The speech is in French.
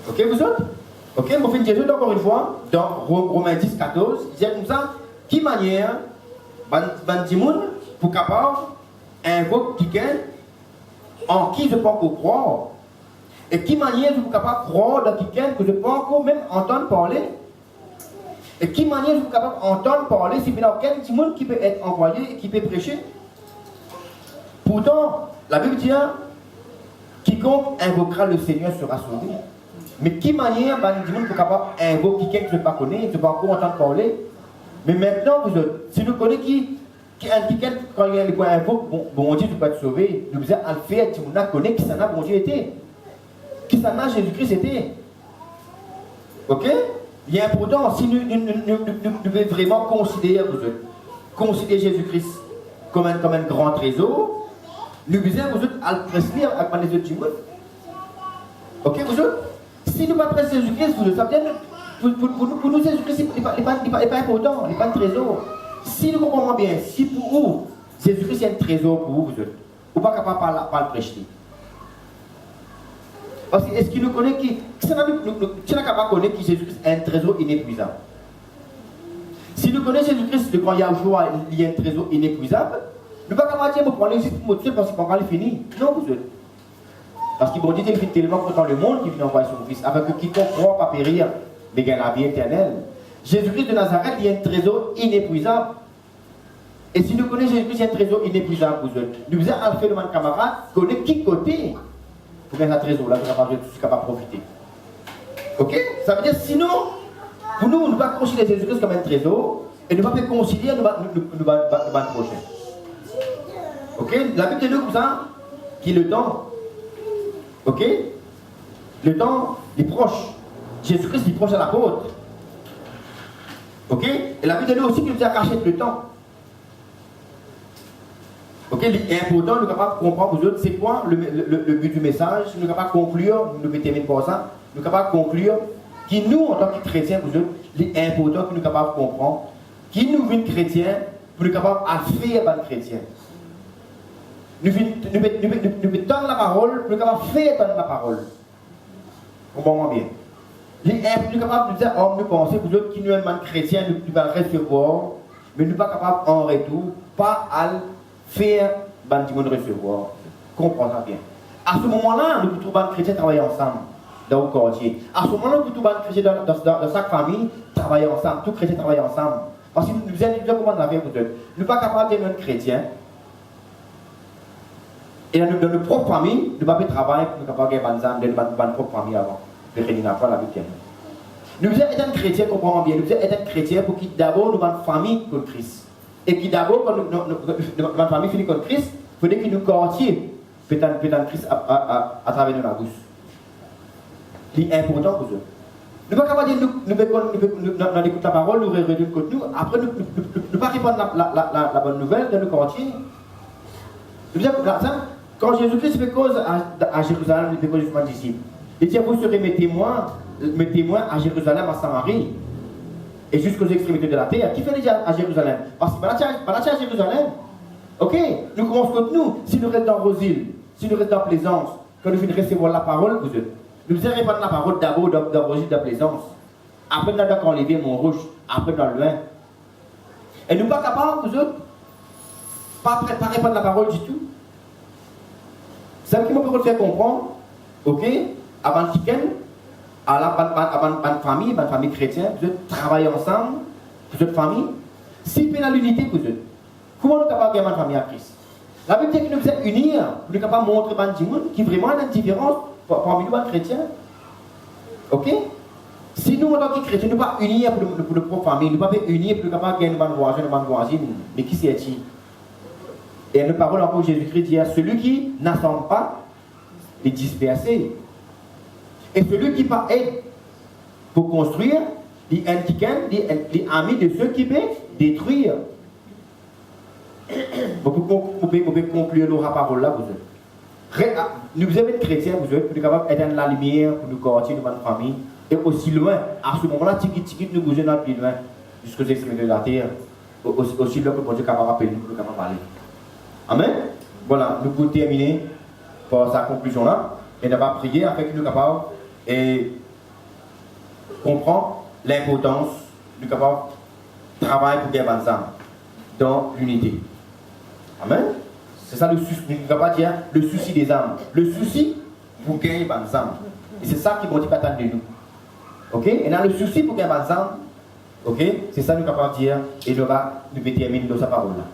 Ok, vous autres? Ok, mon fils Jésus, encore une fois, dans Romains 10, 14, il dit comme ça, qui manière, Bandimoun, pour capable, invoque quelqu'un en qui je peux encore croire, et qui manière je suis capable de croire dans quelqu'un que je peux encore même entendre parler, et qui manière je suis capable d'entendre parler, c'est bien aucun monde qui peut être envoyé et qui peut prêcher. Pourtant, la Bible dit, quiconque invoquera le Seigneur sera sauvé. Mais qui manière, Bandimoun, pour capable d'invoquer quelqu'un que je ne connais pas, je ne peux encore entendre parler. Mais maintenant, si nous connaissons qui quand il y a le invoque, bon Dieu, tu peux être sauvé. Nous disons, Alpha, tu connais qui ça n'a bon Dieu été. Qui ça n'a Jésus-Christ été. Ok? Il est important, si nous devons vraiment considérer Jésus-Christ comme un grand trésor, nous devons vous autres à le prescrire avec les autres du monde. Ok, vous autres? Si nous ne pas Jésus-Christ, vous savez, pour nous, Jésus-Christ n'est pas important, il n'est pas un trésor. Si nous comprenons bien, si pour vous, Jésus-Christ est un trésor pour vous, vous ne pas capable de le prêcher. Parce que est-ce qu'il nous connaît qui n'est pas capable de connaître que Jésus-Christ est un trésor inépuisable? Si nous connaissons Jésus-Christ, le grand Yahushua, il y a un trésor inépuisable, nous ne pouvons pas dire, prendre juste pour motiver parce qu'on va le finir. Non, vous êtes. Parce qu'il bon Dieu, il fait tellement content le monde qu'il vient envoyer son Fils, afin que quiconque croit pas périr, mais gagne la vie éternelle. Jésus-Christ de Nazareth, il y a un trésor inépuisable. Et si nous connaissons Jésus-Christ, il y a un trésor inépuisable pour eux. Nous faisons un phénomène camarade, connaître qui côté pour gagner un trésor là, pour être capable de profiter. Ok? Ça veut dire sinon, pour nous, nous ne pouvons pas considérer Jésus-Christ comme un trésor, et nous ne pouvons pas considérer nous prochain. Ok? La Bible dit nous comme ça, qui est le temps. Ok? Le temps est proche. Jésus-Christ est proche à l'apôtre. Ok? Et la Bible dit nous aussi qu'il nous a caché le temps. Ok? Il est important, nous sommes capables de comprendre vous autres, c'est quoi le but du message. Nous sommes capables de conclure, nous devons terminer par ça. Nous sommes capables de conclure qui nous, en tant que chrétiens, vous autres, il est important que nous sommes capables de comprendre qui nous vient chrétiens pour nous capables de faire des chrétiens. Nous devons donner la parole pour nous capables de faire donner la parole. Comprenez-moi bien. Nous sommes capables de dire, oh, nous pensons que vous autres qui nous sommes chrétiens, nous devons recevoir, mais nous ne sommes pas capables en retour, pas à faire des monde recevoir. Comprenez-moi bien. À ce moment-là, nous trouvons les chrétiens travailler ensemble dans le quartier. À ce moment-là, nous trouvons les chrétiens dans chaque famille travailler ensemble. Tous les chrétiens travaillent ensemble. Parce que nous avons comment la faire pour eux. Nous ne sommes pas capables d'être un chrétien. Et dans notre propre famille, nous ne pouvons pas travailler pour nous capables de faire des dans notre propre famille avant. De réunir la foi, la Bible. Nous devons être un chrétien, comprenons bien. Nous devons être un chrétien pour qui d'abord nous avons une famille contre Christ. Et qui d'abord, quand notre famille finit contre Christ, il faut que nous quartiers peut-être Christ à travers la bouche. C'est important pour eux. Nous ne pouvons pas dire, nous écoutons la parole, nous réduisons contre nous, après nous ne pouvons pas répondre la bonne nouvelle dans le quartier. Quand Jésus-Christ fait cause à Jérusalem, il fait cause justement disciples. Il dit, vous serez mes témoins à Jérusalem, à Samarie, et jusqu'aux extrémités de la terre. Qui fait déjà à Jérusalem? Parce que à Jérusalem. Ok, nous commençons contre nous. Si nous restons dans Rosile, si nous restons dans Plaisance, quand nous venons recevoir la parole, nous devons répandre la parole d'abord dans Rosile, dans Plaisance. Après, nous avons enlevé Montrouge, après dans le loin. Et nous ne sommes pas capables, vous autres, pas répandre la parole du tout. C'est ce qui m'a faire comprendre, ok, avant le week-end, avant une famille chrétienne, vous êtes travaillez ensemble, vous êtes famille, si vous avez l'unité, vous êtes. Comment nous sommes capables de gagner une famille à Christ? La Bible dit que nous devons unir, pour nous capables de montrer à tout le monde qui vraiment a une différence parmi nous, les chrétiens. Ok? Si nous, en tant que chrétiens, nous ne pouvons pas unir pour notre propre famille, nous ne pouvons pas unir pour nous capables de gagner une voisin, une voisine, mais qui c'est-il? Et une parole encore Jésus-Christ dit à celui qui n'assemble pas est dispersé. Et celui qui pas aide pour construire, il est ami de ceux qui peuvent détruire. Vous pouvez conclure nos paroles là, vous êtes. Nous devons être chrétiens, vous êtes, pour nous capables d'éteindre la lumière, pour nous quartier, notre famille, et aussi loin. À ce moment-là, nous bougons dans le plus loin, jusqu'aux extrémités de la terre, aussi loin que Dieu est capable d'appeler nous, pour nous capables d'aller. Amen. Voilà, nous pouvons terminer par sa conclusion là, et nous allons prier afin que nous soyons capables et comprend l'importance du capable travail pour gagner ensemble dans l'unité. Amen. C'est ça le souci, on ne va pas dire le souci des âmes. Le souci pour gagner ensemble. Et c'est ça qui va attendre de nous. Ok? Et dans le souci pour gagner ensemble, ok? C'est ça que nous sommes capables de dire et nous va nous terminer dans sa parole là.